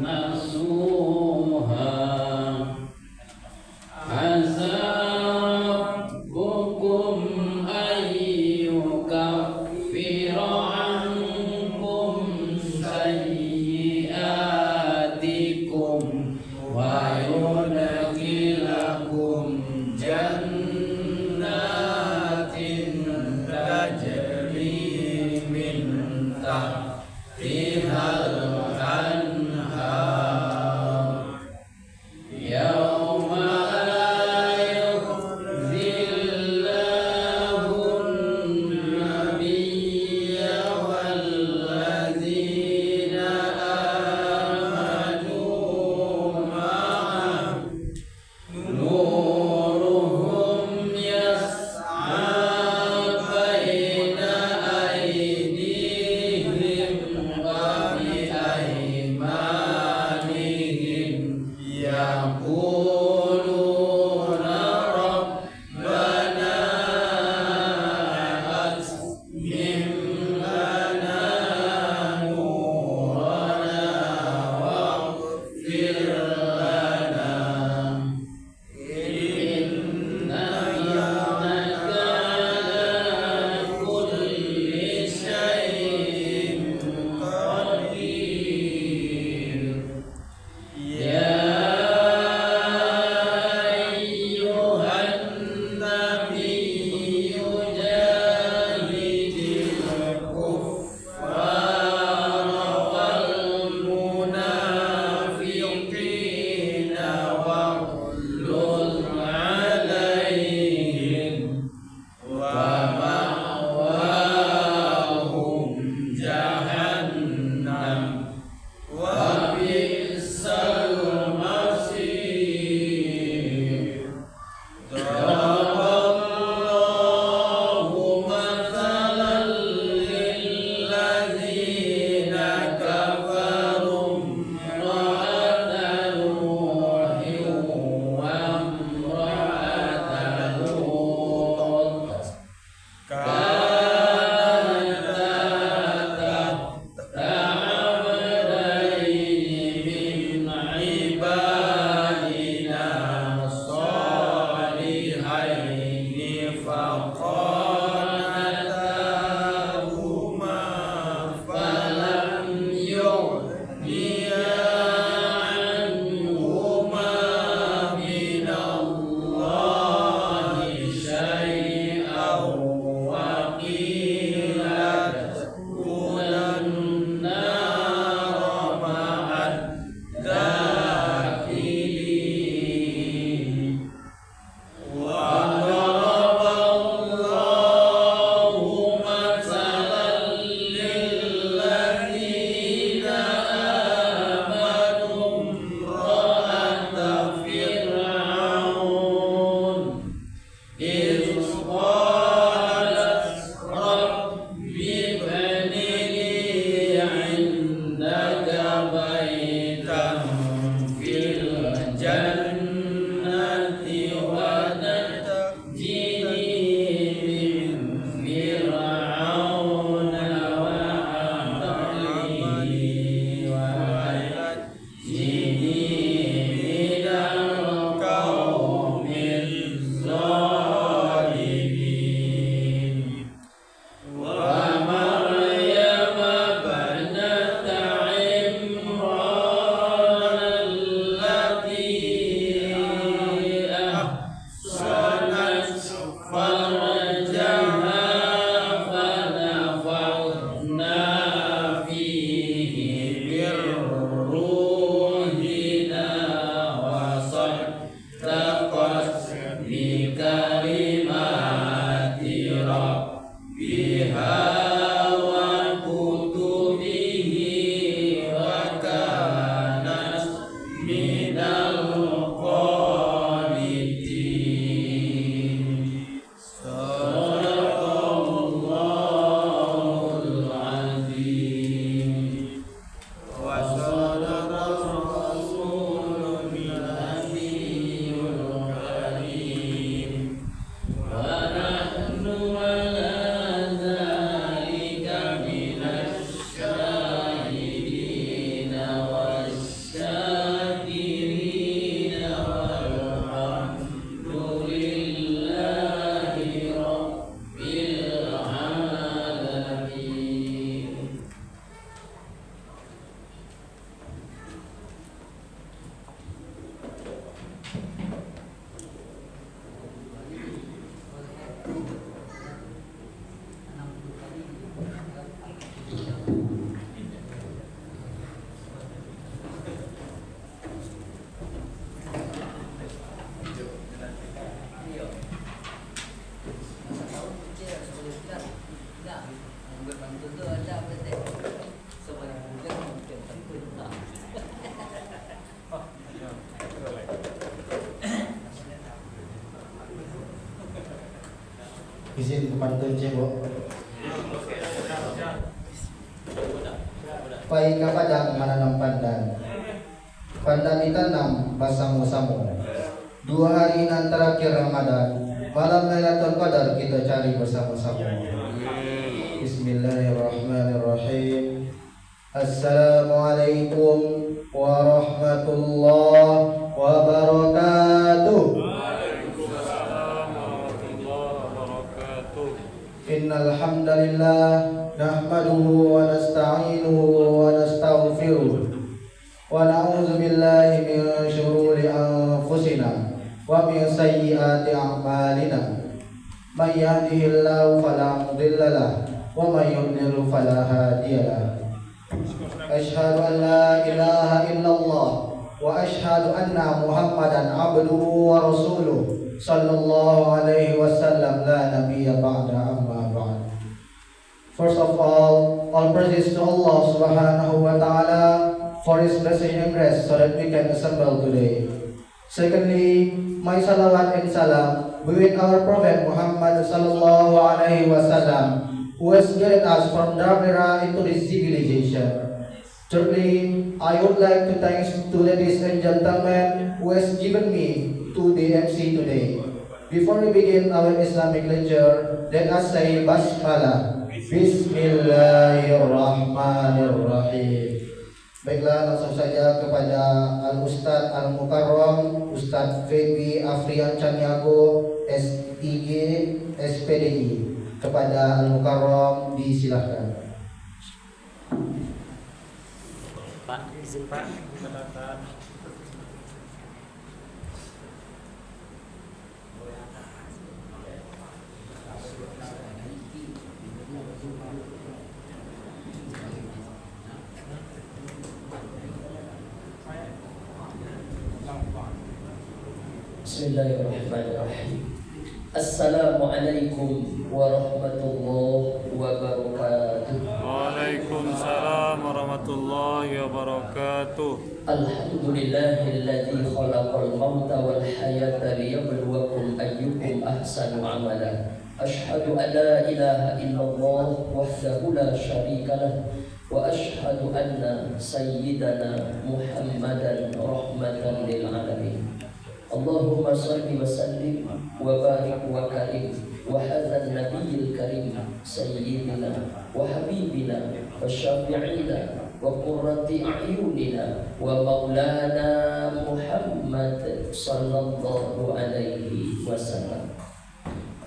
nasuha azabukum ayyukaffira ankum sayyiatikum wa yudkhilakum jannatin tajri min tahtihal Izin kepantun cebo. Pai ka padang mananam pandan. Pandan ditanam bersama-sama. 2 hari nan terakhir Ramadan, malam Lailatul Qadar kita cari bersama-sama. Bismillahirrahmanirrahim. Assalamualaikum warahmatullahi wabarakatuh. Waalaikumsalam warahmatullahi wabarakatuh. Innal hamdalillah nahmaduhu wa nasta'inuhu wa nastaghfiruh wa na'udzu billahi min shururi anfusina wa min sayyiati a'malina. May yahdihillahu fala mudilla lahu wa may yudlil fala hadiya lahu. Asyhadu an la ilaha illallah wa asyhadu anna Muhammadan abduhu wa rasuluh sallallahu alaihi wasallam la nabiyya ba'da amma ba'd. First of all praises to Allah subhanahu wa ta'ala for His blessing and grace so that we can assemble today. Secondly, my salawat and salam be with our Prophet Muhammad sallallahu alaihi wasallam, who has guided us from dark era into this civilization. Thirdly, I would like to thank to ladies and gentlemen who has given me to the MC today. Before we begin our Islamic lecture, let us say Basmalah. Bismillahirrahmanirrahim. Baiklah, langsung saja kepada Al-Ustadz Al-Mukarram Ustadz Febi Afrian Caniago SIG SPDI. Kepada Al-Mukarram disilahkan. Pak, izin Pak, perkenalkan. Bismillahirrahmanirrahim. Assalamualaikum warahmatullahi wabarakatuh. Waalaikumsalam warahmatullahi wabarakatuh. Alhamdulillahilladzi khalaqal mauta wal hayata liyabluwakum ayyukum ahsanu amala. Asyhadu an la ilaha illallah wahdahu la syarika lah wa asyhadu anna sayyidana Muhammadan rahmatan lil alamin. Allahumma salli wa sallim wa barik wa karim wa hadzal nabiyil karim sayyidina wa habibina wa syafi'ina wa qurrati a'yunina wa maulana Muhammad sallallahu alaihi wasallam.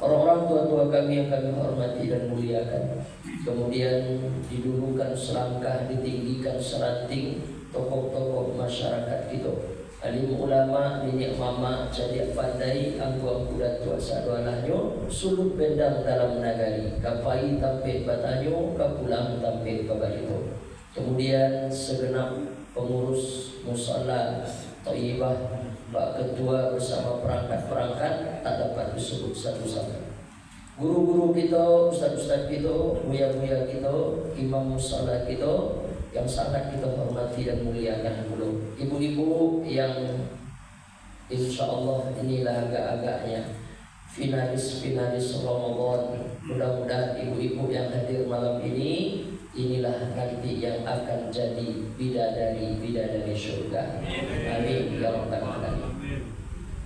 Orang-orang tua-tua kami yang kami hormati dan muliakan, kemudian didulukan selangkah, ditinggikan seranting tokoh-tokoh masyarakat kita, alim ulama, nenek mama, jadi pandai, anggu-anggu dan tua sadualanyo, sulut bendang dalam nagari, kapai tampil batanyo, kapulang tampil kabarito. Kemudian segenap pengurus musala Thayyibah, Pak Ketua bersama perangkat-perangkat tak dapat disebut satu-satu. Guru-guru kita, ustaz-ustaz kita, buya-buya kita, imam musala kita yang sangat kita hormati dan muliakan dulu. Ibu-ibu yang insya Allah inilah agak-agaknya finalis Ramadan. Mudah-mudahan ibu-ibu yang hadir malam ini inilah nanti yang akan jadi bidadari surga. Amin ya rabbal alamin.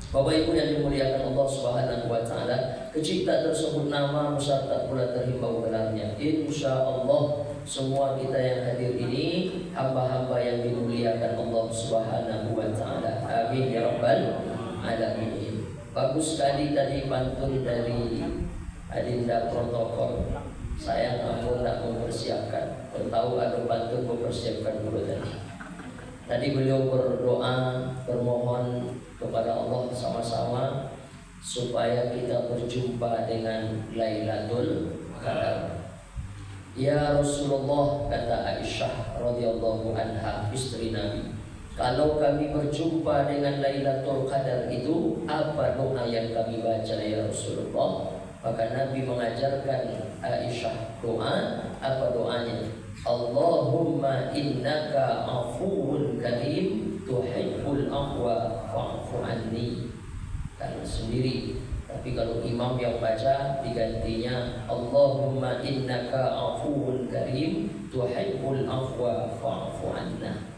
Bapak Ibu yang dimuliakan Allah Subhanahu wa taala, kecipta tersebut nama beserta pula terhimbau gelarnya. Insya Allah semua kita yang hadir ini hamba-hamba yang dimuliakan Allah Subhanahu wa taala. Amin ya rabbal alamin. Bagus sekali tadi pantun dari Adinda Protokol. Saya ampun tak mempersiapkan. Tahu ada pantun mempersiapkan dulu tadi. Tadi beliau berdoa, bermohon kepada Allah sama-sama supaya kita berjumpa dengan Lailatul Qadar. Ya Rasulullah, kata Aisyah radhiyallahu anha, istri Nabi, kalau kami berjumpa dengan Lailatul Qadar itu, apa doa yang kami baca ya Rasulullah? Maka Nabi mengajarkan Aisyah doa. Apa doanya? Allahumma innaka afuwun karim tuhibbul afwa fa'fu anni. Karena sendiri Tapi kalau imam yang baca digantinya Allahumma innaka afuwun karim tuhibbul afwa fa'fu anna.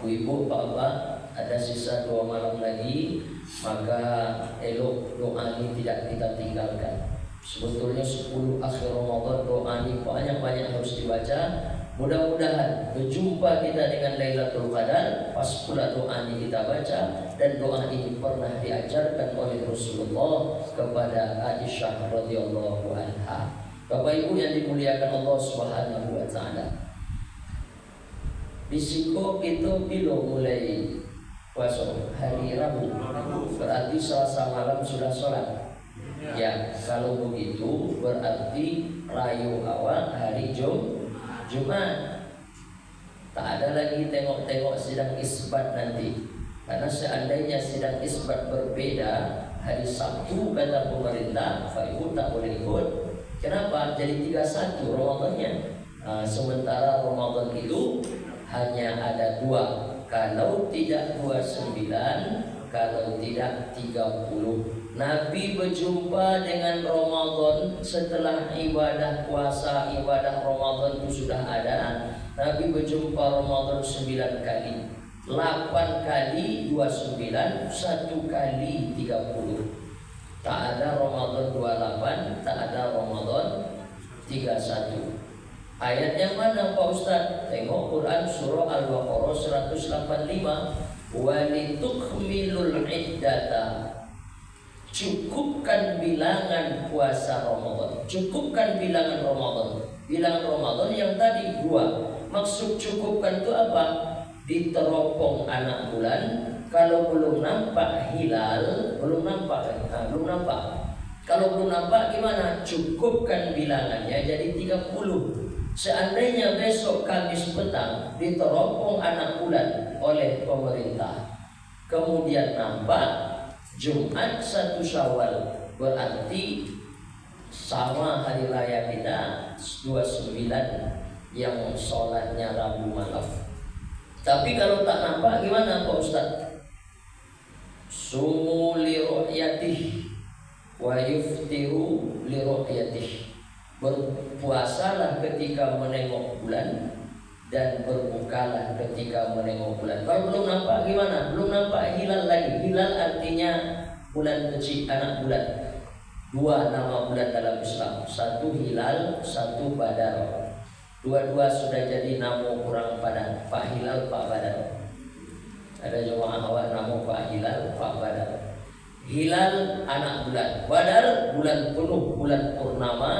Ibu bapak, ada sisa 2 malam lagi, maka elok doa ini tidak kita tinggalkan. Sebetulnya 10 akhir Ramadan doa ini banyak-banyak harus dibaca. Mudah-mudahan berjumpa kita dengan Lailatul Qadar, pas pula doa ini kita baca. Dan doa ini pernah diajarkan oleh Rasulullah kepada Aisyah radhiyallahu anha. Bapak Ibu yang dimuliakan Allah Subhanahu wa taala. Risiko itu bila mulai puasa hari Rabu, berarti Selasa malam sudah sholat. Ya, kalau begitu berarti rayu awal hari Jumat. Tak ada lagi tengok-tengok sidang isbat nanti. Karena seandainya sidang isbat berbeda hari Sabtu kata pemerintah, Pak Ibu tak boleh ikut. Kenapa? Jadi 31 Ramadannya. Sementara Ramadan itu hanya ada 2. Kalau tidak 29, kalau tidak 30. Nabi berjumpa dengan Ramadan setelah ibadah puasa, ibadah Ramadan itu sudah ada. Nabi berjumpa Ramadan 9 kali. 8 kali 29, 1 kali 30. Tak ada Ramadan 28, tak ada Ramadan 31. Ayat yang mana Pak Ustaz? Tengok Quran surah Al-Baqarah 185. Walitukmilul iddata. Cukupkan bilangan puasa Ramadan. Cukupkan bilangan Ramadan. Bilangan Ramadan yang tadi 2. Maksud cukupkan itu apa? Diteropong anak bulan. Kalau belum nampak hilal, belum nampak. Kalau belum nampak gimana? Cukupkan bilangannya jadi 30. Seandainya besok Kamis petang diteropong anak bulan oleh pemerintah, kemudian nampak Jumat 1 Syawal, berarti sama hari raya kita 29 yang sholatnya Rabu malam. Tapi kalau tak nampak gimana Pak Ustaz? Sumu li ru'yatih wa yuftiru li ru'yatih. Berpuasalah ketika menengok bulan dan berbukalah ketika menengok bulan. Kalau belum nampak gimana? Belum nampak hilal lagi. Hilal artinya bulan kecil, anak bulan. 2 nama bulan dalam Islam. 1 hilal, 1 badar. Dua-dua sudah jadi nama orang Padang. Pak Hilal, Pak Badar. Ada jemaah awal nama Pak Hilal, Pak Badar. Hilal anak bulan, Badar bulan penuh, bulan purnama.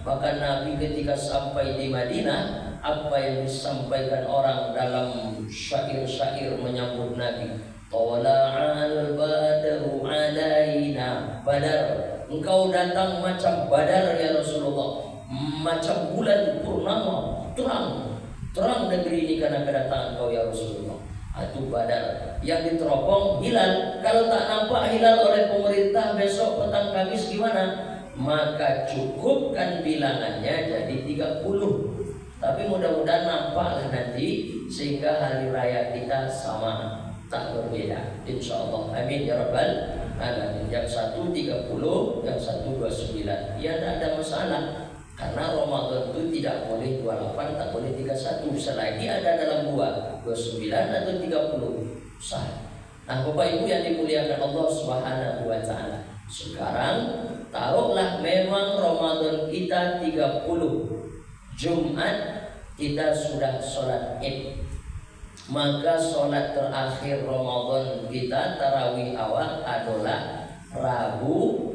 Maka Nabi ketika sampai di Madinah, apa yang disampaikan orang dalam syair-syair menyambut Nabi? Tala'al badru alaina. Badar, engkau datang macam badar ya Rasulullah, macam bulan purnama, terang negeri ini karena kedatangan kau ya Rasulullah. Itu badar. Yang diteropong hilal. Kalau tak nampak hilal oleh pemerintah besok petang Kamis gimana? Maka cukupkan bilangannya jadi 30. Tapi mudah-mudahan nampaklah nanti sehingga hari raya kita sama, tak berbeda, insyaallah. Amin ya rabbal alamin. Yang 1 30, yang 1 29. Ya tidak ada masalah. Karena Ramadan itu tidak boleh 28, tak boleh 31. Selagi ada dalam 29 atau 30 sah. Nah, Bapak Ibu yang dimuliakan Allah Subhanahu wa taala. Sekarang taruhlah memang Ramadan kita 30. Jumat kita sudah sholat Id. Maka sholat terakhir Ramadan kita tarawih awal adalah Rabu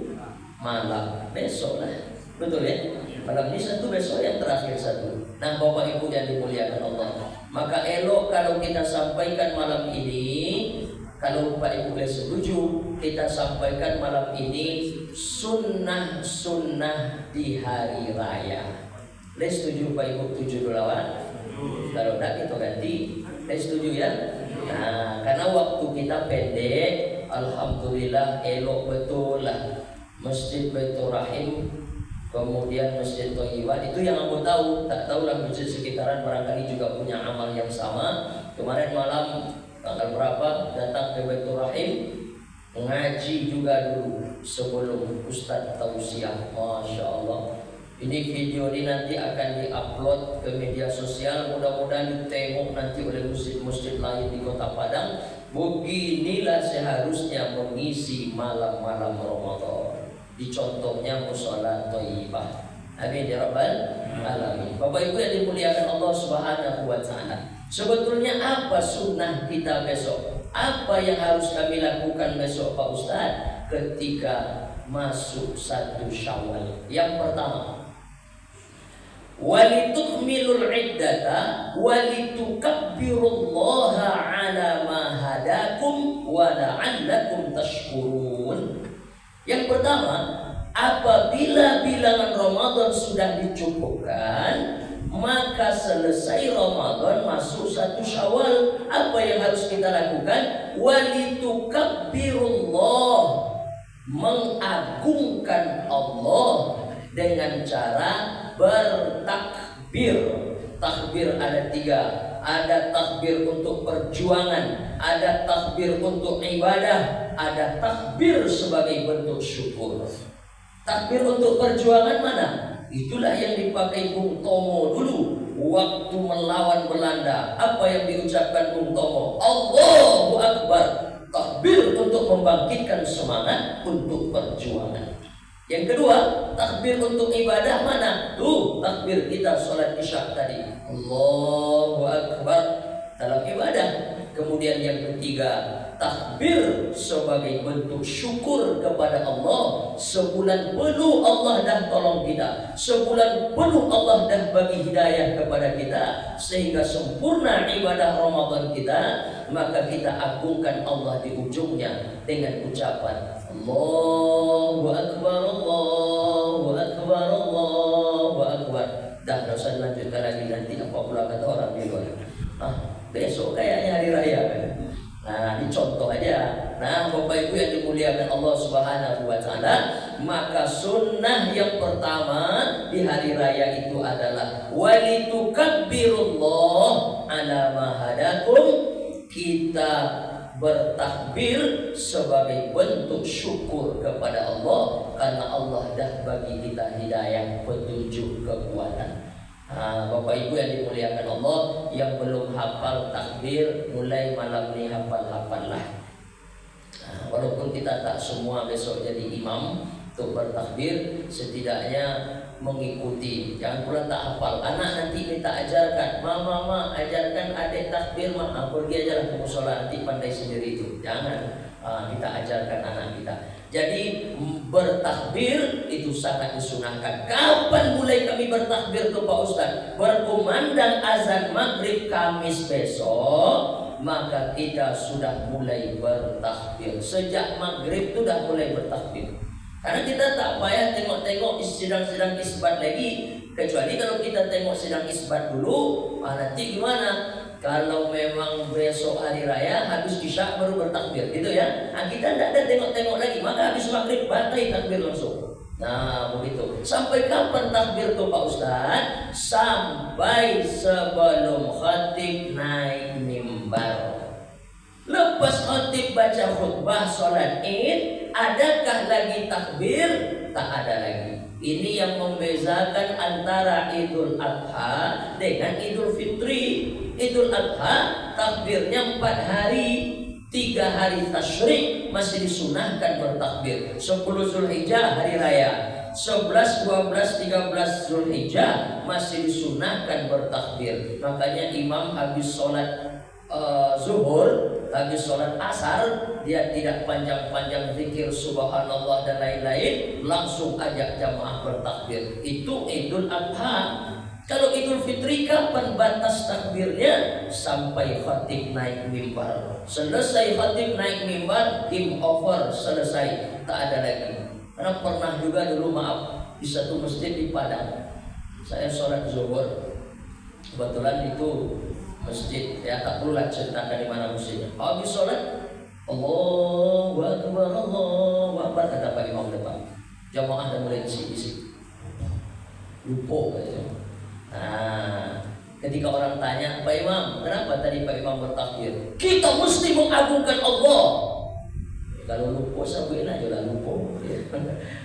malam. Besok lah. Betul ya? Malam ini 1, besok yang terakhir 1. Nah Bapak Ibu yang dimuliakan Allah, maka elok kalau kita sampaikan malam ini, kalau Pak Ibu boleh setuju, kita sampaikan malam ini sunnah-sunnah di hari raya. Boleh setuju Pak Ibu? 7 lawan. Kalau tidak kita ganti. Boleh setuju ya? Nah, karena waktu kita pendek, alhamdulillah elok betul lah. Masjid Baitur Rahim, kemudian Masjid Thayyibah, itu yang aku tahu. Tak tahulah masjid sekitaran barangkali juga punya amal yang sama. Kemarin malam tanggal berapa datang ke Baitur Rahim, ngaji juga dulu sebelum Ustadz tausiah. Masya Allah. Ini video ini nanti akan diupload ke media sosial. Mudah-mudahan ditengok nanti oleh masjid-masjid lain di Kota Padang. Beginilah seharusnya mengisi malam-malam Ramadan. Dicontohnya mushola thayyibah. Amin ya rabbal alamin. Bapak Ibu yang dimuliakan Allah Subhanahu wa taala. Sebetulnya apa sunnah kita besok? Apa yang harus kami lakukan besok Pak Ustadz ketika masuk 1 Syawal? Yang pertama, walitukmilul iddata walitukabbirullaha ala ma hadakum wa la'allakum tashkurun. Yang pertama, apabila bilangan Ramadan sudah dicukupkan, maka selesai Ramadan masuk 1 Syawal. Apa yang harus kita lakukan? Walitukabbirullah, mengagungkan Allah dengan cara bertakbir. Takbir ada 3. Ada takbir untuk perjuangan, ada takbir untuk ibadah, ada takbir sebagai bentuk syukur. Takbir untuk perjuangan mana? Itulah yang dipakai Bung Tomo dulu waktu melawan Belanda. Apa yang diucapkan Bung Tomo? Allahu Akbar. Takbir untuk membangkitkan semangat untuk perjuangan. Yang kedua, takbir untuk ibadah mana? Tuh, takbir kita sholat isya tadi. Allahu Akbar dalam ibadah. Kemudian yang ketiga, takbir sebagai bentuk syukur kepada Allah. Sebulan penuh Allah dah tolong kita, sebulan penuh Allah dah bagi hidayah kepada kita, sehingga sempurna ibadah Ramadan kita. Maka kita agungkan Allah di ujungnya dengan ucapan Allahu Akbar, Allahu Akbar, Allahu Akbar. Dah usah lanjutkan lagi, nanti apa pula kata orang di luar. Besok kayaknya hari raya kan. Nah, ini contoh aja. Nah, Bapak Ibu yang dimuliakan Allah Subhanahu wa taala, maka sunnah yang pertama di hari raya itu adalah walitukabbirullah ala ma hadakum. Kita bertakbir sebagai bentuk syukur kepada Allah karena Allah dah bagi kita hidayah, petunjuk, kekuatan. Bapak Ibu yang dimuliakan Allah, yang belum hafal takbir, mulai malam ini hafal-hafallah. Walaupun kita tak semua besok jadi imam untuk bertakbir, setidaknya mengikuti. Jangan pula tak hafal. Anak nanti minta ajarkan, mama ajarkan adik takbir, pergi aja lah ke musola, nanti pandai sendiri itu. Jangan. Kita ajarkan anak kita. Jadi bertakbir itu sangat disunahkan. Kapan mulai kami bertakbir ke Pak Ustaz? Berkumandang azan maghrib Kamis besok, maka kita sudah mulai bertakbir. Sejak maghrib itu sudah mulai bertakbir. Karena kita tak payah tengok-tengok sidang-sidang isbat lagi. Kecuali kalau kita tengok sidang isbat dulu, nanti gimana? Kalau memang besok hari raya habis isya baru bertakbir, gitu ya. Kita tidak ada tengok-tengok lagi, maka habis maghrib batai takbir langsung. Nah, begitu. Sampai kapan takbir tuh Pak Ustaz? Sampai sebelum khatib naik mimbar. Lepas khatib baca khutbah sholat Id, adakah lagi takbir? Tak ada lagi. Ini yang membezakan antara Idul Adha dengan Idul Fitri. Idul Adha takbirnya 4 hari, 3 hari tasyrik masih disunahkan bertakbir. 10 Zulhijjah hari raya, 11, 12, 13 Zulhijjah masih disunahkan bertakbir. Makanya imam habis sholat zuhur, habis sholat asar, dia tidak panjang-panjang zikir subhanallah dan lain-lain, langsung ajak jamaah bertakbir. Itu Idul Adha. Kalau Idul Fitri kapan batas takbirnya? Sampai khatib naik mimbar. Selesai khatib naik mimbar, game over, selesai, tak ada lagi. Karena pernah juga dulu, maaf, di satu masjid di Padang, saya sholat zuhur. Kebetulan itu masjid, ya tak perlu lah ceritakan di mana masjidnya. Habis sholat, Allahu Akbar, Allahu Akbar, kata Pak Imam depan. Jamaah dah mulai bisik-bisik. Lupa katanya. Nah, ketika orang tanya, Pak Imam, kenapa tadi Pak Imam bertakbir? Kita mesti mengagungkan Allah. Kalau lupa sabuin aja lah lupa.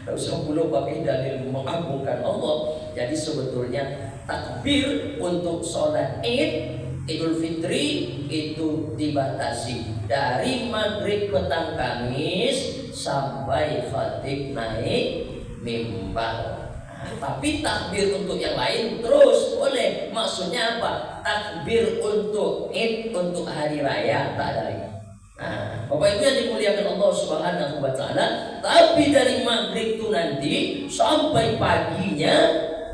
Tak usah pula pakai dalil mengagungkan Allah. Jadi sebetulnya takbir untuk sholat Id Idul Fitri itu dibatasi dari maghrib petang Kamis sampai khatib naik mimbar. Tapi takbir untuk yang lain terus boleh. Maksudnya apa? Takbir untuk Id, untuk hari raya tak ada lagi. Bapak Ibu yang dimuliakan Allah Subhanahu wa taala, tapi dari maghrib itu nanti sampai paginya,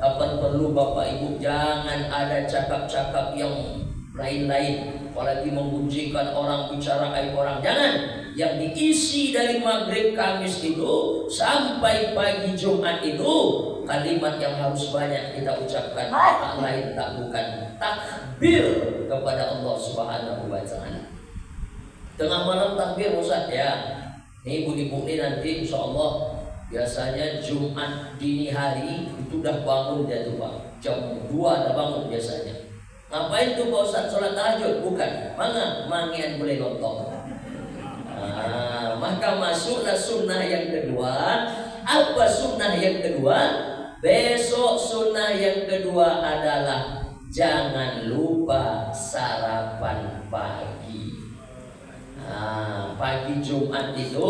apa perlu Bapak Ibu jangan ada cakap-cakap yang lain-lain, apalagi mengunjingkan orang, bicara aib orang, jangan. Yang diisi dari maghrib Kamis itu sampai pagi Jumat itu kalimat yang harus banyak kita ucapkan, tak lain tak bukan takbir kepada Allah Subhanahu wa taala. Tengah malam takbir Ustaz ya. Ini ibu-ibu ini nanti insya Allah biasanya Jumat dini hari itu udah bangun dia tuh Pak. Jam 2 udah bangun biasanya. Ngapain tuh Pak Ustaz sholat tahajud? Bukan. Mangian boleh lontong. Maka masuklah sunnah yang kedua. Apa sunnah yang kedua? Besok sunnah yang kedua adalah jangan lupa sarapan pagi. Pagi Jumat itu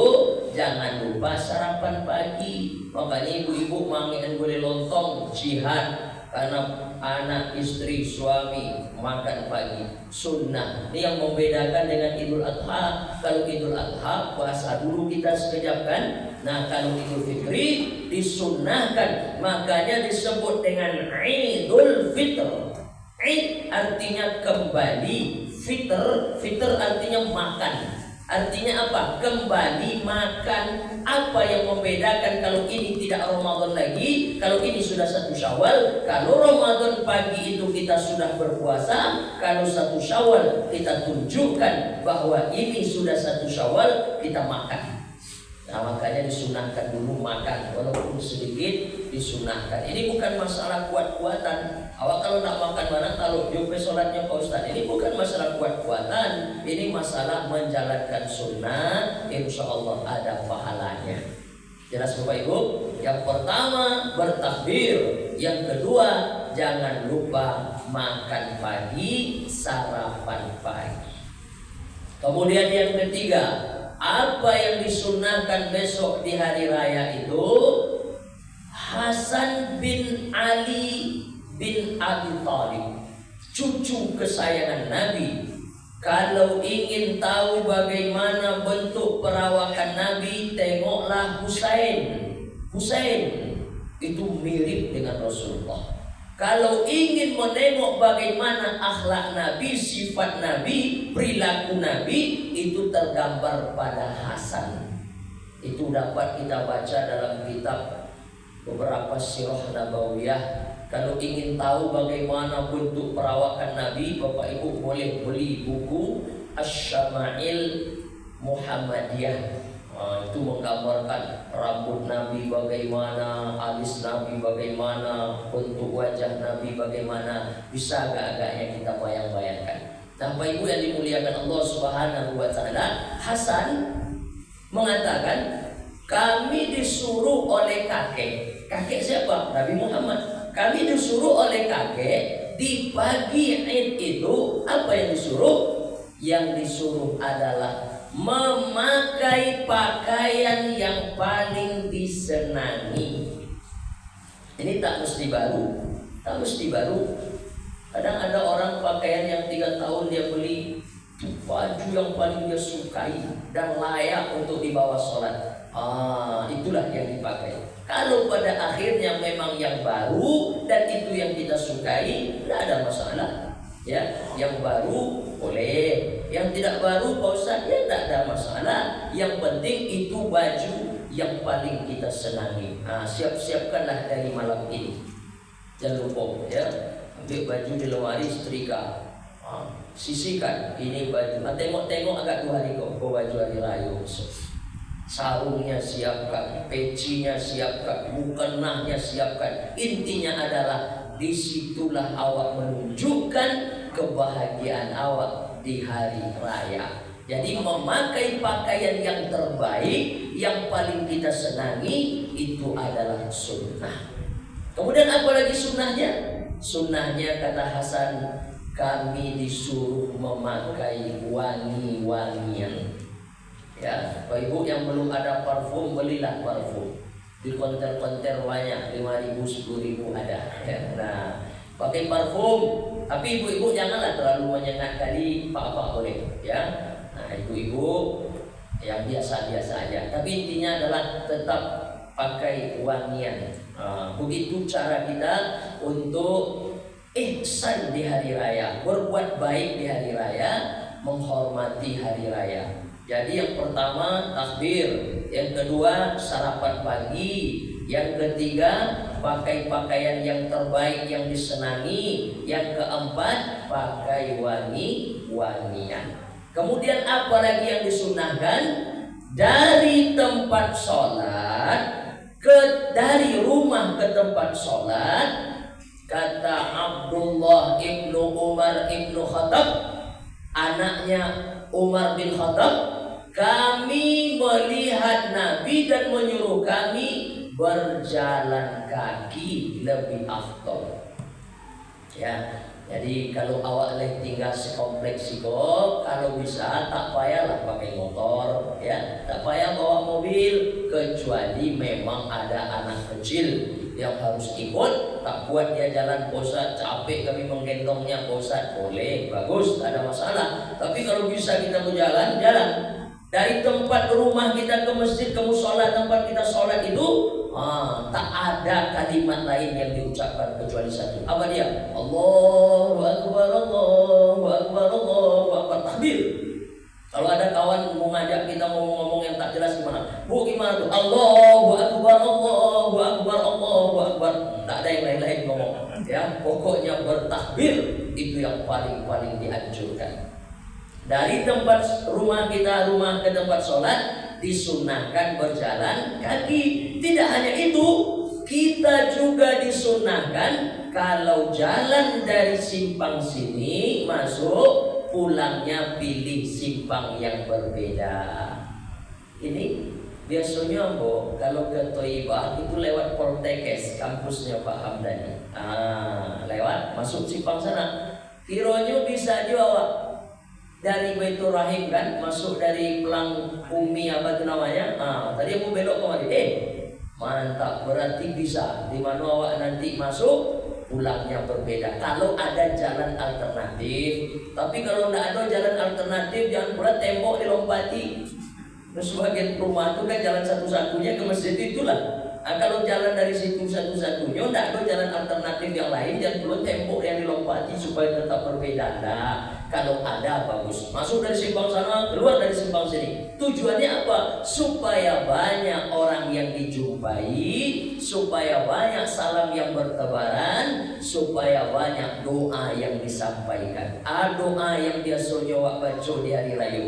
jangan lupa sarapan pagi. Makanya ibu-ibu mangian boleh lontong jihad, karena anak, istri, suami makan pagi sunnah. Ini yang membedakan dengan Idul Adha. Kalau Idul Adha puasa dulu kita sekejap kan. Nah kalau Idul Fitri disunnahkan, makanya disebut dengan Idul Fitr. Id artinya kembali, fitr artinya makan. Artinya apa? Kembali makan. Apa yang membedakan kalau ini tidak Ramadan lagi, kalau ini sudah 1 Syawal? Kalau Ramadan pagi itu kita sudah berpuasa, kalau 1 Syawal kita tunjukkan bahwa ini sudah 1 Syawal, kita makan. Nah makanya disunahkan dulu makan, walaupun sedikit disunahkan. Ini bukan masalah kuat-kuatan. Awak kalau nak makan mana, kalau jumpa sholatnya Pak Ustaz, ini bukan masalah kuat-kuatan. Ini masalah menjalankan sunnah, insya Allah ada pahalanya. Jelas Bapak Ibu? Yang pertama bertakbir, yang kedua jangan lupa makan pagi, sarapan pagi. Kemudian yang ketiga, apa yang disunahkan besok di hari raya itu? Hasan bin Ali bin Abi Thalib, cucu kesayangan Nabi. Kalau ingin tahu bagaimana bentuk perawakan Nabi, tengoklah Husain. Husain itu mirip dengan Rasulullah. Kalau ingin menengok bagaimana akhlak Nabi, sifat Nabi, perilaku Nabi, itu tergambar pada Hasan. Itu dapat kita baca dalam kitab beberapa sirah nabawiyah. Kalau ingin tahu bagaimana bentuk perawakan Nabi, Bapak Ibu boleh beli buku Asy-Syama'il Muhammadiyah. Itu menggambarkan rambut Nabi bagaimana, alis Nabi bagaimana, bentuk wajah Nabi bagaimana. Bisa agak-agaknya kita bayang-bayangkan. Nah, Bapak Ibu yang dimuliakan Allah Subhanahu wa taala, Hasan mengatakan, kami disuruh oleh kakek. Kakek siapa? Nabi Muhammad. Kami disuruh oleh kakek di pagi Id itu, apa yang disuruh? Yang disuruh adalah memakai pakaian yang paling disenangi. Ini tak mesti baru, tak mesti baru. Kadang ada orang pakaian yang 3 tahun dia beli, baju yang paling dia sukai dan layak untuk dibawa sholat. Itulah yang dipakai. Kalau pada akhirnya memang yang baru dan itu yang kita sukai, tidak ada masalah. Ya, yang baru boleh, yang tidak baru Pak Ustaz, ya tidak ada masalah. Yang penting itu baju yang paling kita senangi. Siap-siapkanlah dari malam ini. Jangan lupa ya, ambil baju di lemari, setrika, sisihkan. Ini baju. Tengok-tengok agak 2 hari kok baju hari raya. Sarungnya siapkan, pecinya siapkan, mukenahnya siapkan. Intinya adalah disitulah awak menunjukkan kebahagiaan awak, di hari raya. Jadi memakai pakaian yang terbaik, yang paling kita senangi itu adalah sunnah. Kemudian apa lagi sunnahnya? Sunnahnya kata Hasan, kami disuruh memakai wangi-wangian. Ya, Bapak Ibu yang belum ada parfum, belilah parfum. Di konter-konter banyak, 5.000, 10.000 ada. Ya, nah, pakai parfum, tapi ibu-ibu janganlah terlalu menyengat kali, apa-apa boleh. Ya. Nah, ibu-ibu yang biasa-biasa aja. Tapi intinya adalah tetap pakai wangian. Begitu cara kita untuk ihsan di hari raya, berbuat baik di hari raya, menghormati hari raya. Jadi yang pertama takbir, yang kedua sarapan pagi, yang ketiga pakai pakaian yang terbaik yang disenangi, yang keempat pakai wangi-wangian. Kemudian apa lagi yang disunahkan? Dari tempat sholat dari rumah ke tempat sholat, kata Abdullah ibnu Umar ibnu Khattab, anaknya Umar bin Khattab, kami melihat Nabi dan menyuruh kami berjalan kaki lebih afdal. Ya. Jadi kalau awak tinggal sekompleks siko, kalau bisa tak payahlah pakai motor, ya, tak payah bawa mobil, kecuali memang ada anak kecil yang harus ikut, tak buat dia jalan bosan, capek kami menggendongnya bosan, boleh, bagus, tak ada masalah. Tapi kalau bisa kita berjalan, jalan dari tempat rumah kita ke masjid, ke musola tempat kita sholat itu. Tak ada kalimat lain yang diucapkan kecuali satu. Apa dia? Allahu Akbar, Allahu Akbar, Allahu Akbar, takbir. Kalau ada kawan mau ngajak kita ngomong-ngomong yang tak jelas gimana? Bu, gimana tuh? Allahu Akbar, Allahu Akbar, Allahu Akbar. Tak ada yang lain-lain ngomong. Ya, pokoknya bertakbir itu yang paling dianjurkan. Dari tempat rumah kita, rumah ke tempat sholat, disunahkan berjalan kaki. Tidak hanya itu, kita juga disunahkan kalau jalan dari simpang sini masuk, pulangnya pilih simpang yang berbeda. Ini biasanya kalau ke Thayyibah itu lewat Poltekkes, kampusnya Pak Hamdani. Lewat masuk simpang sana. Kironya bisa juga dari Baitur Rahim kan, masuk dari Pelang Umi apa itu namanya. Tadi aku belok kemari. Mantap, berarti bisa. Di mana awak nanti masuk, pulangnya berbeda. Kalau ada jalan alternatif. Tapi kalau tidak ada jalan alternatif, jangan pula tembok dilompati. Sebagian rumah itu kan jalan satu-satunya ke masjid itulah. Kalau jalan dari situ satu-satunya, tidak ada jalan alternatif yang lain, jangan pula tembok yang dilompati supaya tetap berbeda. Nah, kalau ada bagus, masuk dari simpang sana, keluar dari simpang sini. Tujuannya apa? Supaya banyak orang yang dijumpai, supaya banyak salam yang bertebaran, supaya banyak doa yang disampaikan. Doa yang biasanya wak baca di hari raya.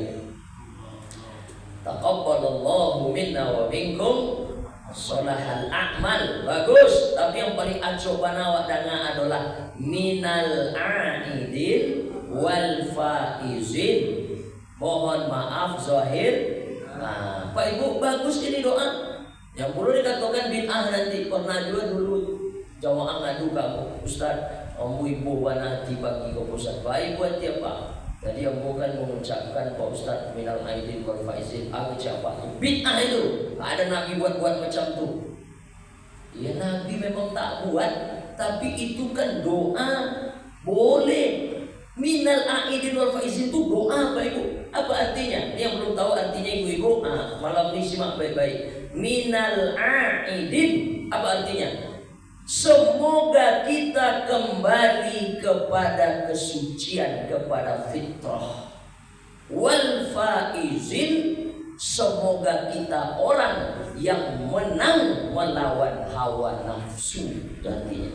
Taqabbalallahu minna wa minkum sholahal a'mal. Bagus, tapi yang paling acobana wak dana adalah minal a'idin wal faizin. Mohon maaf zahir. Pak Ibu, bagus ini doa. Yang perlu dikatakan bid'ah nanti. Pernah juga dulu jamaah ngadu kamu, Ustaz, ibu wanati bagi ke Ustaz. Baik buat dia Pak. Jadi yang bukan mengucapkan Pak Ustaz minal aidin wal faizin. Siapa? Bid'ah itu. Ada Nabi buat macam tu. Ya Nabi memang tak buat, tapi itu kan doa boleh. Minal aidin wal faizin itu doa Pak Ibu. Apa artinya? Ini yang belum tahu artinya ibu-ibu, malam ini simak baik-baik. Minal aidin apa artinya? Semoga kita kembali kepada kesucian, kepada fitrah. Wal faizin, semoga kita orang yang menang melawan hawa nafsu. Artinya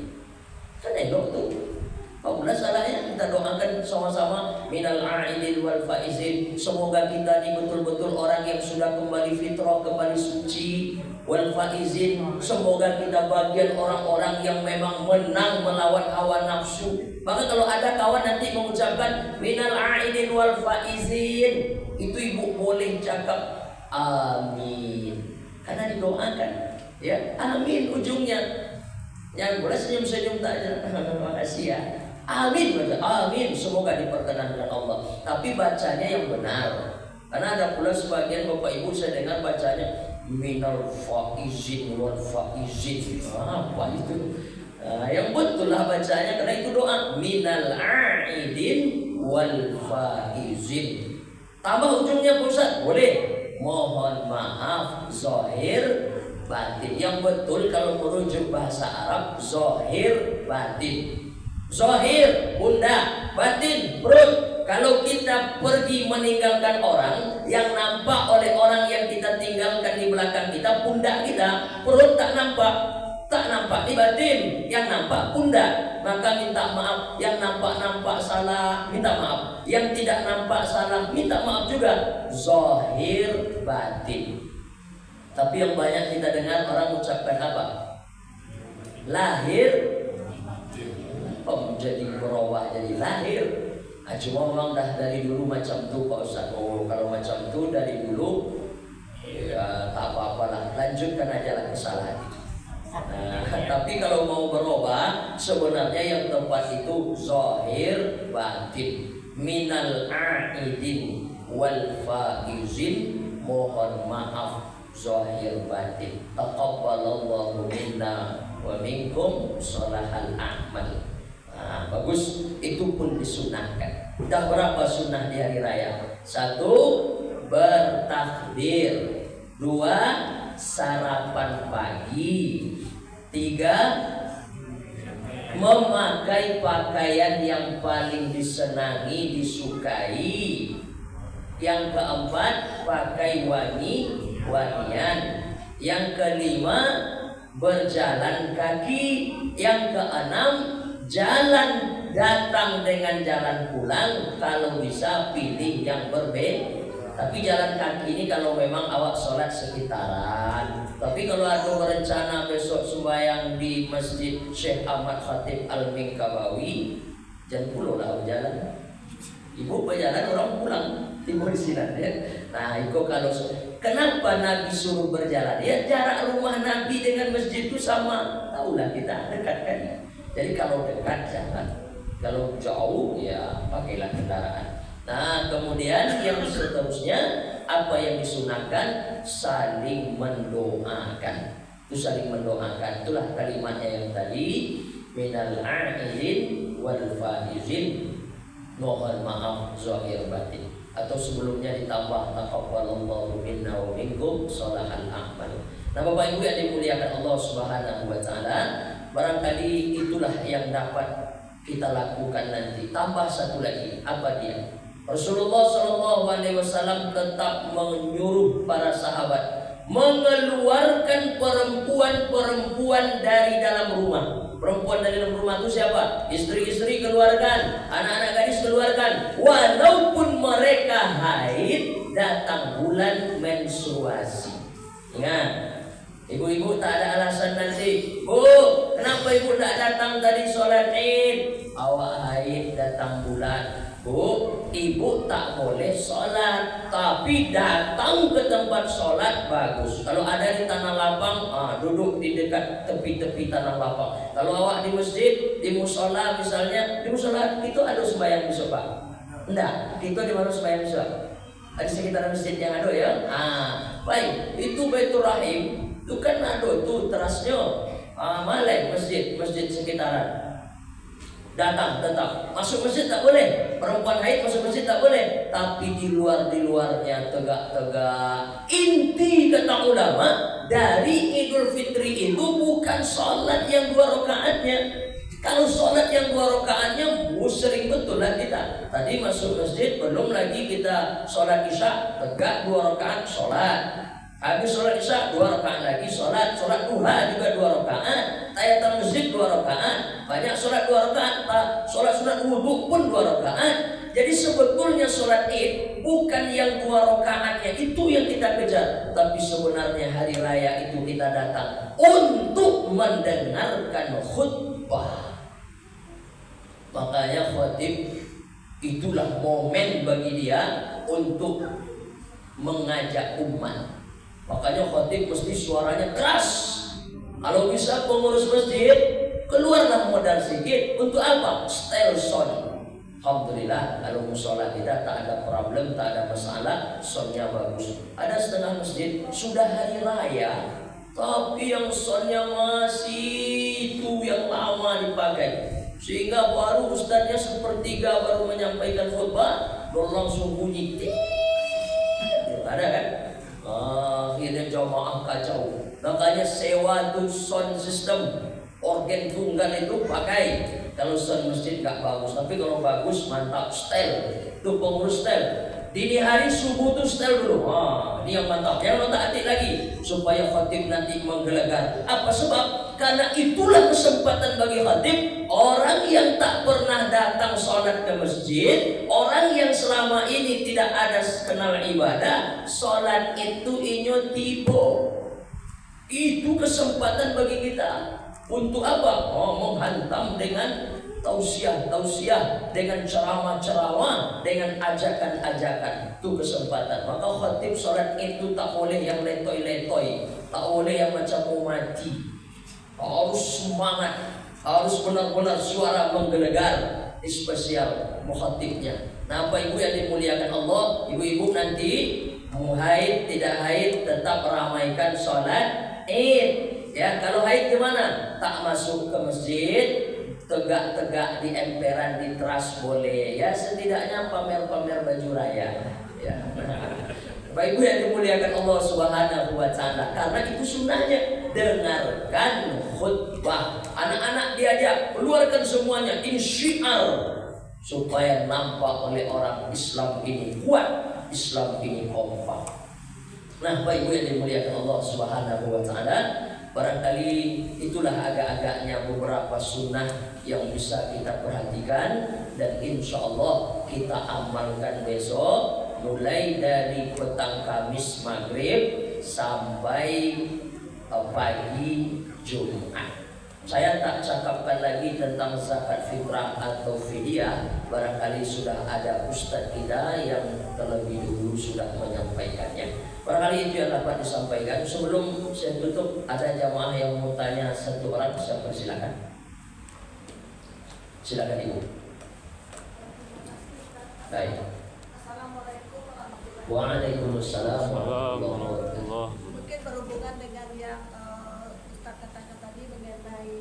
kan elok tuh. Apa salahnya kita doakan sama-sama minal a'idin wal faizin. Semoga kita ini betul-betul orang yang sudah kembali fitrah, kembali suci. Wal faizin, semoga kita bagian orang-orang yang memang menang melawan hawa nafsu. Maka kalau ada kawan nanti mengucapkan minal a'idin wal faizin, itu ibu boleh cakap amin, karena didoakan, ya amin ujungnya. Yang boleh senyum-senyum saja, makasih ya, amin baca amin, semoga diperkenankan Allah. Tapi bacanya yang benar, karena ada pula sebagian bapak ibu saya dengar bacanya minal faizin wal faizin, apa itu? Yang betul lah bacanya, karena itu doa minal a'idin wal faizin. Tambah ujungnya Ustaz, boleh. Mohon maaf zahir batin. Yang betul kalau merujuk bahasa Arab, zahir batin. Zahir pundak, batin perut. Kalau kita pergi meninggalkan orang, yang nampak oleh orang yang kita tinggalkan di belakang kita pundak kita, perut tak nampak. Tak nampak di batin, yang nampak pundak. Maka minta maaf. Yang nampak salah, minta maaf. Yang tidak nampak salah, minta maaf juga. Zahir batin. Tapi yang banyak kita dengar orang ucapkan apa? Lahir. Jadi berubah jadi lahir. Cuma memang dah dari dulu macam tu Pak Ustaz. Oh, kalau macam tu dari dulu ya tak apa-apalah, lanjutkan aja lah kesalahan itu. Tapi kalau mau berubah, sebenarnya yang tepat itu zahir batin. Minal a'idin wal faizin, mohon maaf zahir batin. Taqabbalallahu minna wa minkum sholahal a'mal. Bagus, itu pun disunahkan. Udah berapa sunnah di hari raya? 1. Bertakbir. 2. Sarapan pagi. 3. Memakai pakaian yang paling disenangi, disukai. Yang keempat, pakai wangi-wangian. Yang kelima, berjalan kaki. Yang keenam, jalan datang dengan jalan pulang. Kalau bisa pilih yang berbeda. Tapi jalan kaki ini kalau memang awak sholat sekitaran. Tapi kalau ada berencana besok sembahyang di Masjid Syekh Ahmad Khatib Al-Minkabawi, jangan pulau lah jalan. Ibu berjalan, orang pulang. Ibu di sini ya. Nah, itu kalau kenapa Nabi suruh berjalan? Ya jarak rumah Nabi dengan masjid itu sama. Tahulah kita dekatkan. Jadi kalau dekat jangan. Kalau jauh ya pakailah kendaraan. Nah, kemudian yang seterusnya apa yang disunahkan? Saling mendoakan. Itu saling mendoakan. Itulah kalimatnya yang tadi, minal a'idin wal faizin, mohon maaf zahir batin. Atau sebelumnya ditambah taqabbalallahu minna wa minkum sholahal a'mal. Nah, Bapak Ibu yang dimuliakan Allah Subhanahu wa taala, barangkali itulah yang dapat kita lakukan nanti. Tambah satu lagi, apa dia? Rasulullah SAW tetap menyuruh para sahabat mengeluarkan perempuan-perempuan dari dalam rumah. Perempuan dari dalam rumah itu siapa? Istri-istri keluarkan, anak-anak gadis keluarkan. Walaupun mereka haid, datang bulan menstruasi. Ingat, ibu-ibu tak ada alasan nanti. Bu, kenapa ibu tak datang tadi sholat id? Awak haid datang bulan. Bu, ibu tak boleh sholat, tapi datang ke tempat sholat bagus. Kalau ada di tanah lapang, duduk di dekat tepi-tepi tanah lapang. Kalau awak di masjid, di musola misalnya, di musola itu ada sembahyang besok Pak? Enggak, kita di mana sembahyang besok? Di sekitar masjid yang ada ya. Baik, itu Baitur Rahim, itu kan ada tuh terasnya. Malai masjid sekitaran. Datang tetap masuk masjid tak boleh, perempuan haid masuk masjid tak boleh, tapi di luarnya tegak. Inti kata ulama dari Idul Fitri itu bukan sholat yang 2 rakaatnya. Kalau sholat yang 2 rakaatnya sering betul lah kita. Tadi masuk masjid belum lagi kita sholat isya, tegak 2 rakaat sholat. Habis sholat isya 2 rakaat lagi sholat duha juga 2 rakaat, tahiyatul masjid 2 rakaat, banyak sholat 2 rakaat, sholat sunat wudhu pun 2 rakaat. Jadi sebetulnya sholat id bukan yang 2 rakaatnya itu yang kita kejar, tapi sebenarnya hari raya itu kita datang untuk mendengarkan khutbah. Makanya khatib itulah momen bagi dia untuk mengajak umat. Makanya khatib mesti suaranya keras. Kalau bisa pengurus masjid keluarlah modal sedikit. Untuk apa? Style sound. Alhamdulillah kalau musola kita tak ada problem, tak ada masalah, soundnya bagus. Ada setengah masjid sudah hari raya, tapi yang soundnya masih itu yang lama dipakai, sehingga baru ustadznya sepertiga baru menyampaikan khutbah, baru langsung bunyi. Ada kan? Akhirnya jamaah kacau. Makanya sewa tuh sound system, organ tunggal itu pakai. Kalau sound masjid nggak bagus, tapi kalau bagus mantap, style. Itu pengurus style. Dini hari subuh tuh style dulu. Ini yang mantap. Yang tak atik lagi supaya khatib nanti menggelegar. Apa sebab? Karena itulah kesempatan bagi khatib. Orang yang tak pernah datang sholat ke masjid, orang yang selama ini tidak ada kenal ibadah, sholat itu inyo tibo. Itu kesempatan bagi kita. Untuk apa? Menghantam dengan tausiah, dengan ceramah, dengan ajakan. Itu kesempatan. Maka khatib sholat itu tak boleh yang letoy-letoy, tak boleh yang macam mau mati. Harus semangat, harus benar-benar suara menggelegar, spesial mukhatibnya. Nah, Bapak Ibu yang dimuliakan Allah, ibu-ibu nanti mau haid tidak haid tetap ramaikan sholat id. Ya, kalau haid gimana? Tak masuk ke masjid, tegak-tegak di emperan di teras boleh. Ya, setidaknya pamer-pamer baju raya. Ya. Bapak Ibu yang dimuliakan Allah Subhanahu wa taala, karena itu sunnahnya. Dengarkan khutbah. Anak-anak diajak keluarkan semuanya insyiar supaya nampak oleh orang Islam ini kuat, Islam ini kompak. Nah, Bapak Ibu yang dimuliakan Allah Subhanahu wa taala, barangkali itulah agak-agaknya beberapa sunnah yang bisa kita perhatikan dan insya Allah kita amalkan besok, mulai dari petang Kamis maghrib sampai pagi Jumat. Saya tak cakapkan lagi tentang zakat fitrah atau fidyah. Barangkali sudah ada ustadz kita yang terlebih dulu sudah menyampaikannya. Barangkali itu yang dapat disampaikan. Sebelum saya tutup, ada jamaah yang mau tanya satu orang, saya persilakan. Silakan Ibu. Baik. Assalamualaikum warahmatullahi wabarakatuh. Waalaikumsalam warahmatullahi wabarakatuh. Mungkin berhubungan dengan yang Ustaz katakan tadi mengenai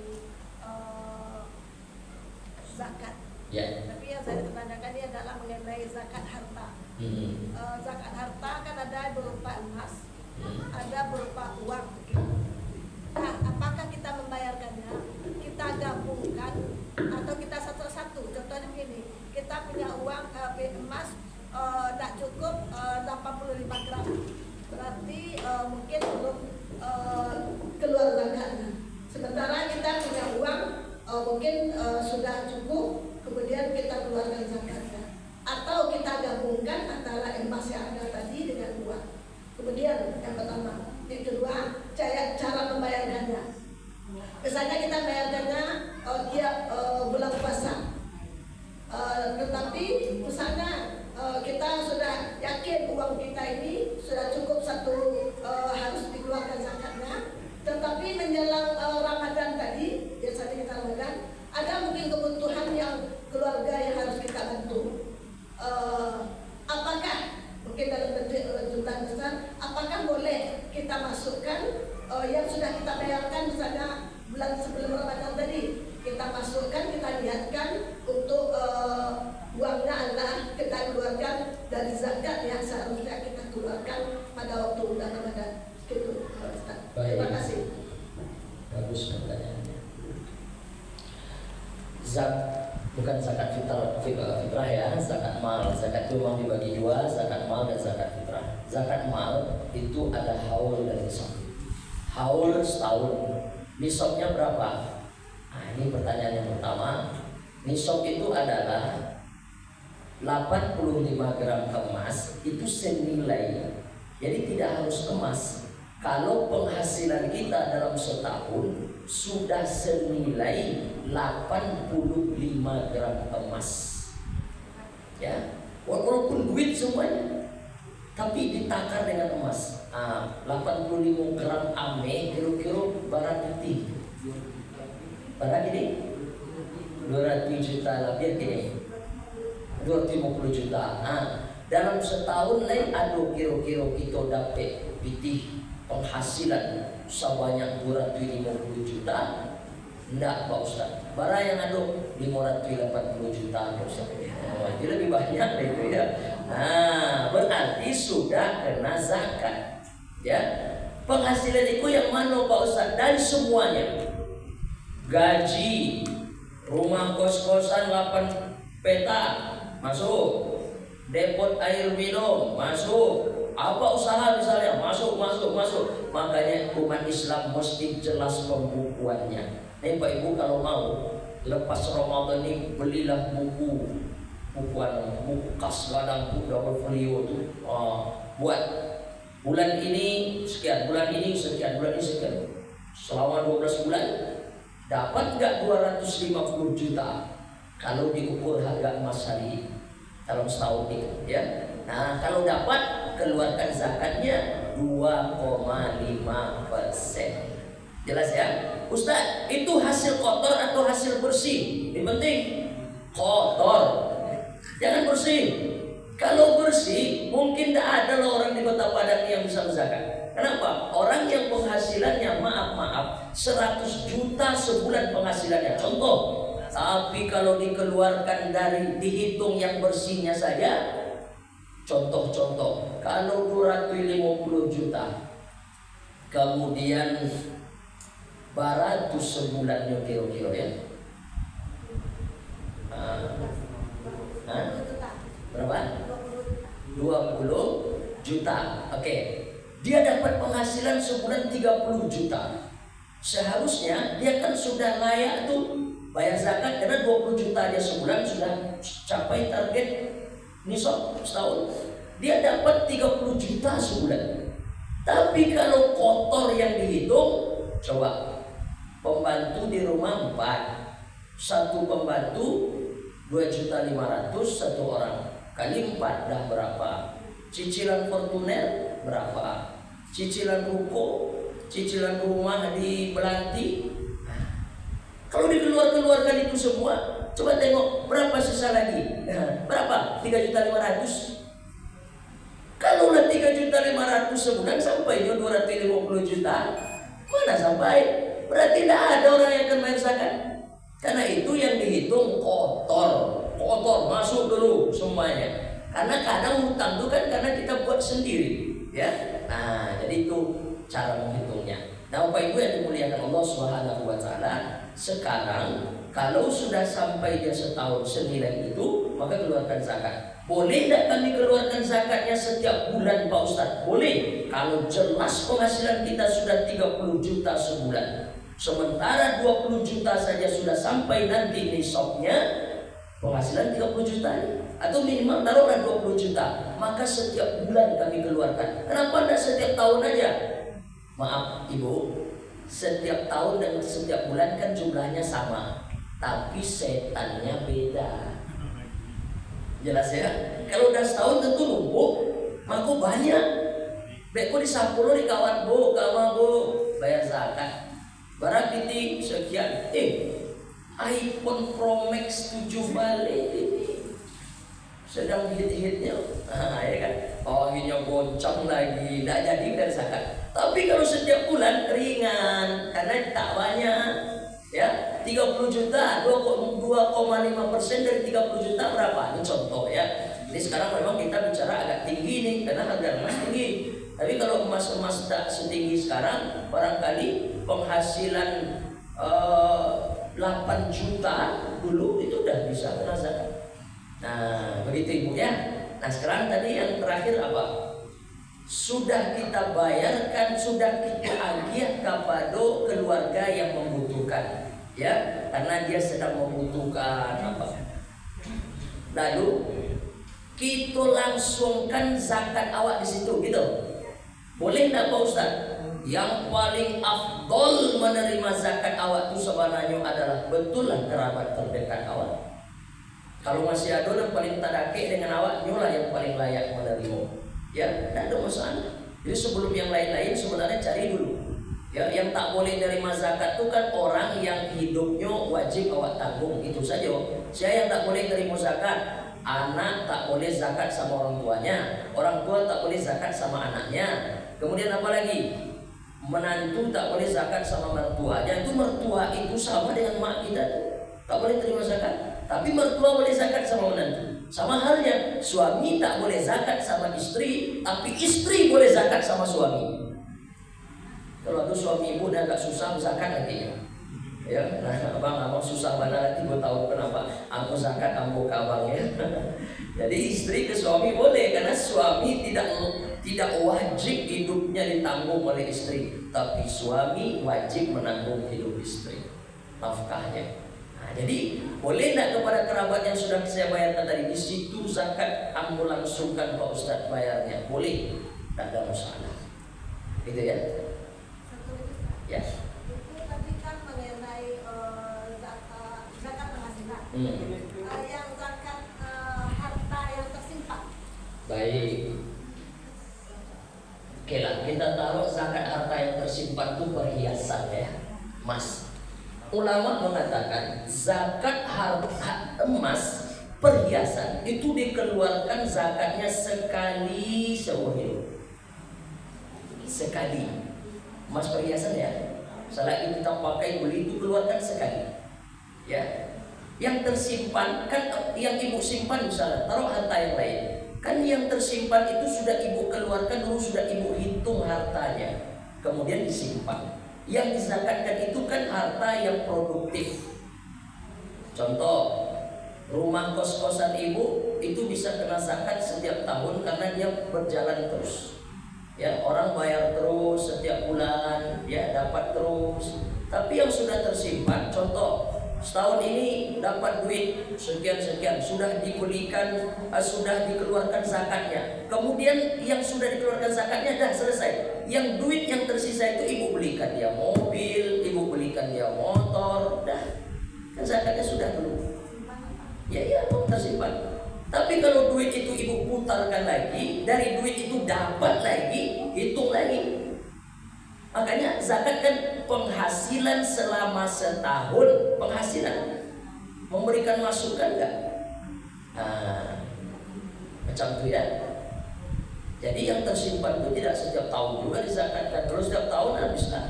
zakat. Ya. Tapi yang saya tanyakan ini adalah mengenai zakat harta. Zakat harta kan ada berupa emas, ada berupa uang. Nah, apakah kita membayarkannya? Kita gabungkan atau kita satu-satu? Contohnya begini, kita punya uang emas tak cukup 85 gram, berarti mungkin belum keluar zakatnya. Sementara kita punya uang mungkin sudah cukup, kemudian kita keluarkan zakatnya. Atau kita gabungkan antara emas yang ada tadi dengan uang. Kemudian yang pertama, yang kedua, cara membayarkannya. Misalnya kita bayarkannya tiap bulan puasa, tetapi misalnya kita sudah yakin uang kita ini sudah cukup harus dikeluarkan zakatnya, tetapi menjelang Ramadan tadi, biasanya kita Ramadan, ada mungkin kebutuhan yang keluarga yang harus kita bantu. Apakah mungkin dalam bentuk jumlah besar, apakah boleh kita masukkan yang sudah kita bayarkan misalnya bulan sebelum Ramadan tadi, kita masukkan, kita niatkan untuk uangnya adalah kita keluarkan dari zakat yang seharusnya kita keluarkan pada waktu bulan Ramadan. Gitu, Ustaz. Terima kasih. Bagus pertanyaannya. Bukan zakat fitrah ya, zakat mal. Zakat itu memang dibagi dua, zakat mal dan zakat fitrah. Zakat mal itu ada haul dan nisab. Haul setahun, nisabnya berapa? Nah, ini pertanyaan yang pertama. Nisab itu adalah 85 gram emas itu senilai, jadi tidak harus emas. Kalau penghasilan kita dalam setahun sudah senilai 85 gram emas, ya, walaupun duit semuanya, tapi ditakar dengan emas. 85 gram ame kira-kira barang putih. Barang ini 200 juta lebih gini, 250 juta. Dalam setahun lain ada kira-kira kita dapat pitih penghasilan sebanyak 250 juta. Enggak Pak Ustaz, barang yang ada 580 juta Pak Ustaz. Itu lebih banyak itu ya. Berarti sudah kena zakat. Ya, penghasilan itu yang mana Pak Ustaz? Dari semuanya, gaji, rumah kos-kosan 8 petak masuk, depot air minum masuk, apa usaha misalnya masuk. Makanya umat Islam mesti jelas pembukuannya. Pak Ibu kalau mau lepas Ramadan ini belilah buku kas ladang double folio tuh. Buat bulan ini sekian, bulan ini sekian, bulan ini sekian. Selama 12 bulan dapat nggak 250 juta kalau diukur harga emas hari ini dalam setahun itu, ya. Nah, kalau dapat keluarkan zakatnya 2,5%. Jelas ya? Ustaz, itu hasil kotor atau hasil bersih? Yang penting kotor, jangan bersih. Kalau bersih, mungkin tidak ada loh orang di Kota Padang yang bisa berzakat. Kenapa? Orang yang penghasilannya maaf 100 juta sebulan penghasilannya, contoh. Tapi kalau dikeluarkan dari dihitung yang bersihnya saja, contoh, kalau 250 juta, kemudian baratus sebulannya kira-kira ya. Berapa? 20 juta. Oke. Dia dapat penghasilan sebulan 30 juta. Seharusnya dia kan sudah layak tuh bayar zakat karena 20 juta dia sebulan sudah capai target nisab setahun. Dia dapat 30 juta sebulan. Tapi kalau kotor yang dihitung, coba pembantu di rumah 4, satu pembantu 2.500.000 satu orang, kali 4 dah berapa? Cicilan Fortuner berapa? Cicilan ruko, cicilan rumah di Belanti. Kalau dikeluarkan itu semua, coba tengok berapa sisa lagi. Berapa? 3.500.000. Kalau lah 3.500.000 sebulan sampai 250 juta, mana sampai? Berarti tidak ada orang yang akan bayar zakat. Karena itu yang dihitung kotor masuk dulu semuanya. Karena kadang hutang itu kan karena kita buat sendiri, ya. Nah, jadi itu cara menghitungnya. Nah, Bapak Ibu yang dimuliakan Allah Subhanahu wa taala, sekarang kalau sudah sampai dia setahun senilai itu, maka keluarkan zakat. Boleh tidak kami keluarkan zakatnya setiap bulan Pak Ustaz? Boleh, kalau jelas penghasilan kita sudah 30 juta sebulan. Sementara 20 juta saja sudah sampai nanti nisabnya, penghasilan 30 juta atau minimal taruhlah 20 juta, maka setiap bulan kami keluarkan. Kenapa tidak setiap tahun aja? Maaf Ibu, setiap tahun dan setiap bulan kan jumlahnya sama, tapi setannya beda. Jelas ya? Kalau udah setahun tentu numpuk, maka banyak. Beko di 10 di kawan bu, bayar zakat. Barang piting sekian, iPhone Pro Max 7 balik ini sedang hit-hitnya, ya kan? Akhirnya goncang lagi, tidak jadi dari zakat. Tapi kalau setiap bulan ringan, karena tak banyak, ya 30 juta, 2,5% dari 30 juta berapa? Ini contoh ya. Jadi sekarang memang kita bicara agak tinggi nih, karena harga emas tinggi. Tapi kalau emas tak setinggi sekarang, barangkali penghasilan 8 juta dulu itu udah bisa kena zakat. Nah, begitu Ibu ya. Nah, sekarang tadi yang terakhir apa? Sudah kita bayarkan, sudah kita agih kepada keluarga yang membutuhkan, ya, karena dia sedang membutuhkan apa? Lalu kita langsungkan zakat awak di situ, gitu. Boleh enggak Pak Ustaz? Yang paling afdol menerima zakat awak itu sebenarnya adalah betul lah kerabat terdekat awak. Kalau masih ada yang paling tadake dengan awak, nyolah yang paling layak menerima. Ya, tidak ada masalah. Jadi sebelum yang lain-lain sebenarnya cari dulu. Ya, yang tak boleh menerima zakat itu kan orang yang hidupnya wajib awak tanggung, itu saja. Siapa yang tak boleh menerima zakat? Anak tak boleh zakat sama orang tuanya, orang tua tak boleh zakat sama anaknya. Kemudian apa lagi? Menantu tak boleh zakat sama mertuanya. Itu mertua itu sama dengan mak kita tuh, tak boleh terima zakat. Tapi mertua boleh zakat sama menantu. Sama halnya suami tak boleh zakat sama istri, tapi istri boleh zakat sama suami. Kalau itu suami ibu dah agak susah zakat nantinya. Ya, nah abang susah mana nanti gue tahu kenapa aku zakat ambo ke abangnya. Jadi istri ke suami boleh, karena suami tidak wajib hidupnya ditanggung oleh istri, tapi suami wajib menanggung hidup istri, nafkahnya. Nah, jadi boleh tidak kepada kerabat yang sudah saya bayarkan tadi, di situ zakat ambo langsungkan Pak Ustadz bayarnya, boleh, tidak ada masalah, gitu ya. Ya. Yang zakat harta yang tersimpan. Baik. Oke lah, kita taruh zakat harta yang tersimpan itu perhiasan ya, emas. Ulama mengatakan zakat harta emas perhiasan itu dikeluarkan zakatnya sekali seumur hidup. Sekali. Emas perhiasan ya. Selagi kita pakai beli itu keluarkan sekali. Ya. Yang tersimpan kan yang ibu simpan misalnya, taruh harta yang lain. Kan yang tersimpan itu sudah ibu keluarkan dulu, sudah ibu hitung hartanya, kemudian disimpan. Yang dizakatkan itu kan harta yang produktif. Contoh, rumah kos-kosan ibu itu bisa kena zakat setiap tahun karena dia berjalan terus. Ya, orang bayar terus setiap bulan, ya dapat terus. Tapi yang sudah tersimpan, contoh setahun ini dapat duit sekian-sekian, sudah dibelikan, sudah dikeluarkan zakatnya. Kemudian yang sudah dikeluarkan zakatnya dah selesai. Yang duit yang tersisa itu ibu belikan dia mobil, ibu belikan dia motor, dah. Kan zakatnya sudah dulu. Ya, tersimpan. Tapi kalau duit itu ibu putarkan lagi, dari duit itu dapat lagi, hitung lagi. Makanya zakat kan penghasilan selama setahun, penghasilan memberikan masukan enggak? Macam itu ya. Jadi yang tersimpan itu tidak setiap tahun juga dizakatkan, kalau setiap tahun habislah.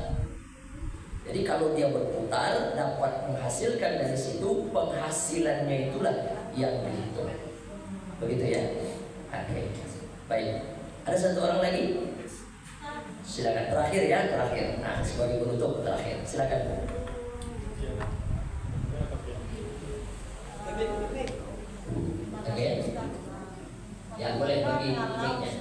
Jadi kalau dia berputar dapat menghasilkan dari situ, penghasilannya itulah yang dihitung. Begitu ya. Oke. Baik. Ada satu orang lagi? Silakan, terakhir ya, terakhir. Nah, sebagai penutup terakhir, silakan. Oke. Ya, boleh pergi mic-nya.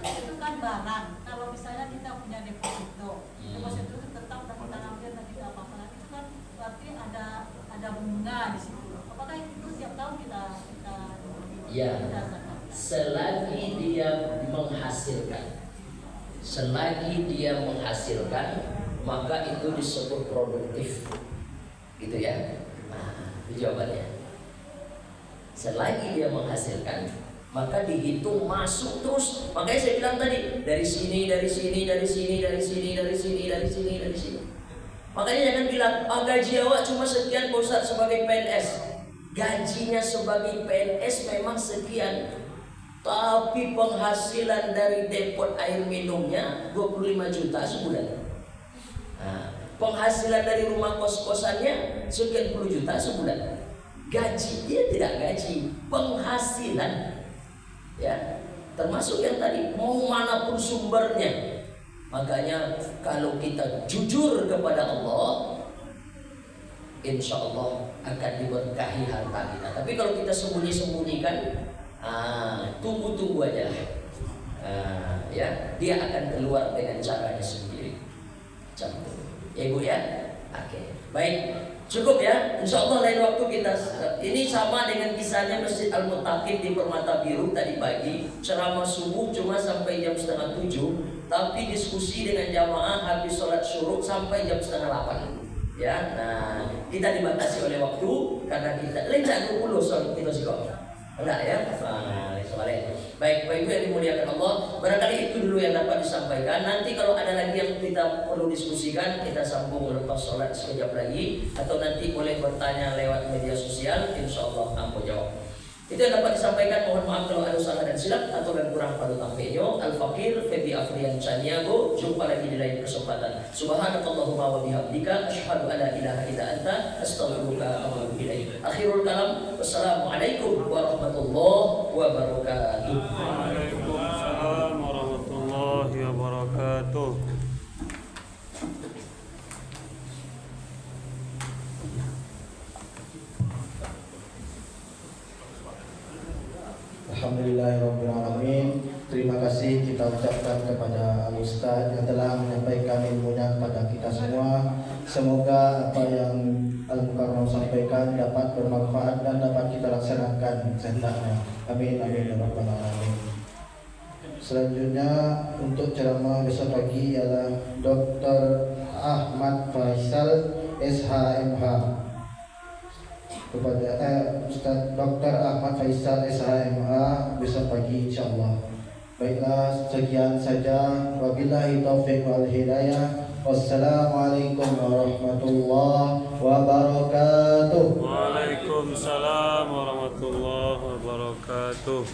Itu kan barang. Kalau misalnya kita punya deposito, deposito itu tetap dan kita ambil dan kita apa-apa lagi, itu kan berarti ada bunga di situ. Apakah itu setiap tahun kita ya, selagi dia menghasilkan, maka itu disebut produktif, gitu ya. Nah, itu jawabannya. Selagi dia menghasilkan, maka dihitung masuk terus. Makanya saya bilang tadi, dari sini. Makanya jangan bilang, gaji awak cuma sekian Pak Ustaz sebagai PNS. Gajinya sebagai PNS memang sekian, tapi penghasilan dari depot air minumnya 25 juta sebulan. Nah, penghasilan dari rumah kos-kosannya sekian puluh juta sebulan. Gaji dia tidak gaji, penghasilan. Ya, termasuk yang tadi mau manapun sumbernya. Makanya kalau kita jujur kepada Allah, insya Allah akan diberkahi harta kita. Tapi kalau kita sembunyi-sembunyikan, tunggu aja. Ya, dia akan keluar dengan caranya sendiri. Contoh, ya Ibu ya. Oke, baik. Cukup ya, insya Allah lain waktu kita. Ini sama dengan kisahnya Masjid Al-Muttaqin di Permata Biru tadi pagi. Ceramah subuh cuma sampai jam 6:30, tapi diskusi dengan jamaah habis sholat syuruk sampai jam 7:30. Ya, nah kita dibatasi oleh waktu karena kita lain tak 20 soal kita sih kok. Enggak ya? Nah, baik, Bapak Ibu yang dimuliakan Allah, barangkali itu dulu yang dapat disampaikan. Nanti kalau ada lagi yang kita perlu diskusikan, kita sambung lepas sholat sekejap lagi, atau nanti boleh bertanya lewat media sosial, insya Allah aku jawab. Itu yang dapat disampaikan. Mohon maaf kalau ada salah dan silap atau yang kurang pada tampilnya. Al-Fakir Febi Afrian Caniago. Jumpa lagi di lain kesempatan. Subhanakallahumma wa bihamdika asyhadu an la ilaha illa anta astaghfiruka wa atubu ilaik. Akhirul kalam. Wassalamualaikum warahmatullahi wabarakatuh. Waalaikumsalam warahmatullahi wabarakatuh. Alhamdulillahirrahmanirrahim. Terima kasih kita ucapkan kepada Al-Ustaz yang telah menyampaikan ilmunya kepada kita semua. Semoga apa yang Al-Mukarram sampaikan dapat bermanfaat dan dapat kita laksanakan sehendaknya. Amin amin ya rabbal alamin. Selanjutnya untuk ceramah besok pagi ialah Dr. Ahmad Faisal SHMH. Kepada Ustaz Dr. Ahmad Faisal SHMA besok pagi insyaallah. Baiklah, sekian saja. Wabillahi taufiq wal hidayah. Wassalamualaikum warahmatullahi wabarakatuh. Waalaikumsalam warahmatullahi wabarakatuh.